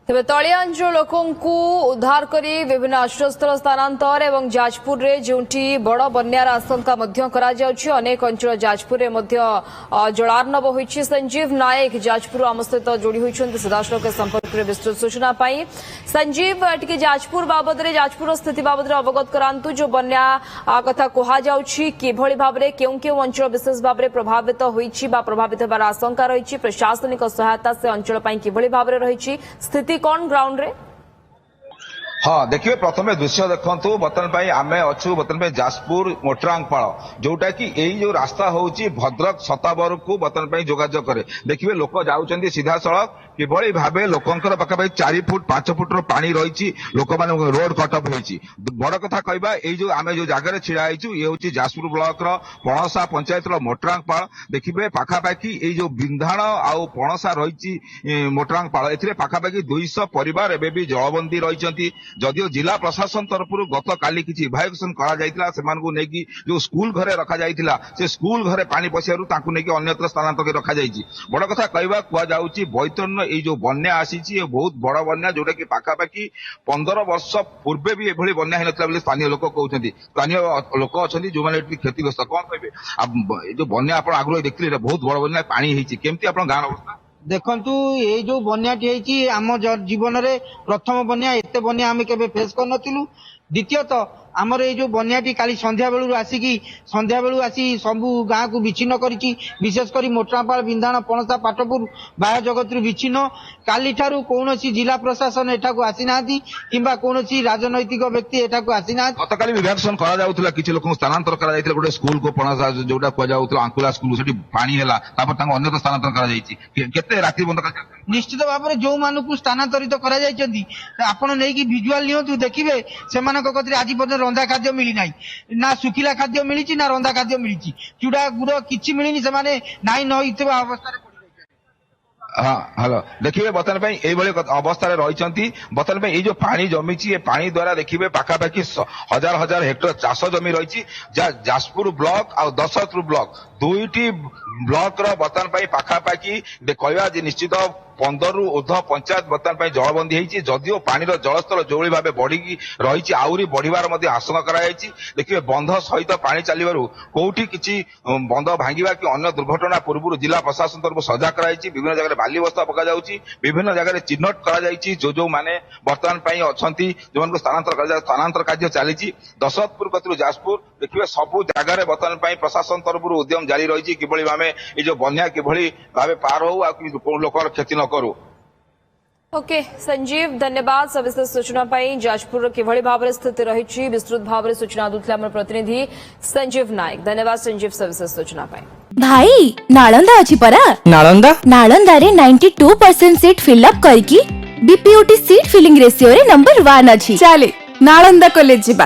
तेज तलिया अंचल लोकों उद्धार करी विभिन्न आश्रयस्थल स्थानांतर एवं जाजपुर रे जोंठी बड़ बन्यार आशंका अनेक अंचल जाजपुर रे जलार्णव होईछि। संजीव नायक जाजपुर आम सहित जोड़ी होइछन्ति सीधासलख संपर्क में विस्तृत सूचना पाई। संजीव टिके जाजपुर बाबद रे जाजपुर स्थिति बाबद अवगत करांतु जो बन्या कथा कहा जाउछि किभଳି भाबरे केउ केउ अंचल विशेष भाबरे प्रभावित होईछि बा प्रभावित होबार आशंका रहिछि प्रशासनिक सहायता से अंचल पई किभଳି भाबरे रहिछि स्थिति कौन ग्राउंड रे। हाँ देखिए प्रथम दृश्य देखु बर्तमान आम अच्छु बर्तमान जाजपुर मोटरांगपाल जोटा कि यही जो रास्ता होची भद्रक सताबर को बर्तमान जोगाजोग करे देखिए लोक जाऊँच सीधा सड़क किभଳି भावे लोकंकर पाखापाखि 4 फुट 5 फुटर पानी रही लोक मान रोड कटअप होती बड़ कथा कहवा जो आम जो जगह छिड़ा होइछु ये हूँ जाजपुर ब्लॉक पणसा पंचायत मोटरांगपाल देखिए पाखापाखि ये जो बिंधाण आउ पणसा रही मोटरांगपाल ए पाखापाखि 200 परिवार एवं भी जलबंदी रही जदियो जिला प्रशासन तरफ गत काली किसी इभाक्यूएसन करा जो स्कूल घरे रखा जाइथिला से स्कूल घरे पानी पशियारु तांकु नेकी अन्यत्र स्थानांतर रखा जाइछि। बड़ कथा कहवा कुआ जाउछि बैतरन ये जो बन्या आसीछि ये बहुत बड़ बन्या जोटा कि पाखापाखि 15 वर्ष पूर्वे भी एभଳି बन्या हेनतला बोली स्थानीय लोक कहउछन्ति। स्थानीय लोक अछन्ति जो माने क्षतिग्रस्त कोन कहबे अब जो बन्या आपण आगु देखिले बहुत बड़ बन्या पानी हेछि केमति आपण गाँव अवस्था देखंतु ये जो बन्याटी है आम जीवन में प्रथम बन्या एते बन्या आम केबे फेस कर नथिलु। द्वितीयतः आमर ये जो बन्याटी काली संध्या बेलू आसी सबू गाँ को विच्छिन्न करिछि विशेष करी मोटरांपाल बिंधाण पणसा पाटपुर बाह्य जगत विच्छिन्न काली ठारू कौनसी जिला प्रशासन एठाकू आसी नांती किंबा कौनसी राजनैतिक व्यक्ति एठाकू आसी नांती। गतकाली इभाक्यूएसन करा जाउथला किछि लोक स्थानांतर करा जाइथिला गोटे स्कूल को पणसा जोटा कुआ जाउथला अंकुला स्कूल सेठी पानी हैला तापर तांको अन्यत्र स्थानांतर करा जाइछि केते रात्रि बंद करा निश्चित भाव में जो मानू स्थानांतरित करा जाइछन्ति आपण नेकी विजुअल नियंतु देखिबे सेमानक कतरे आज पर्यंत रंधा खाद्य मिली नाही ना सुखिला खाद्य मिली ना रंधा खाद्य मिली चूड़ा गुड़ किछि मिलिनी से माने नाई न होइतबा अवस्था रे हाँ हेलो देखिए बर्तमान ये अवस्था रही बर्तमान ये जो पानी जमी ये पानी द्वारा देखिए पाखापाखि हजार हजार हेक्टर चाष जमी रही जाजपुर ब्लॉक और दशरथपुर ब्लॉक दुईटी ब्लॉक बर्तमान पाखापाखि कहवा निश्चित 15 रु ऊर्ध पंचायत बर्तमान जलबंदी होती जदियो पानी जलस्तर जो भाव बढ़ी रही आहरी बढ़िबार आशंका कराई। देखिए बंध सहित पानी चलू कौटी किसी बंध भांगा कि अन्य दुर्घटना पूर्व जिला प्रशासन तरफ सजा कराई विभिन्न जगह बाली बस्ता पका जाउछि विभिन्न जगह चिन्हट करा जो माने बर्तमान अच्छा जो स्थानांतर कार्य चली दशरथपुर कतु जाजपुर देखिए सबू जगार बर्तमान प्रशासन तरफ उद्यम जारी रही किभଳି भाव ये जो बन्या किभଳି भाव पार हो लोक क्षति न करू। ओके संजीव धन्यवाद सविस्तर सूचना पाई। जाजपुर किभଳି भाव स्थिति रही विस्तृत भाव सूचना दूसरे आम प्रतिनिधि संजीव नायक। धन्यवाद संजीव सविस्तर सूचना पाई। भाई नालंदा अछि परा नालंदा रे 92% सीट फिलअप करकी बीपीओटी सीट फिलिंग रेशियो रे नंबर 1 अछि। चले नालंदा कॉलेज जिबा।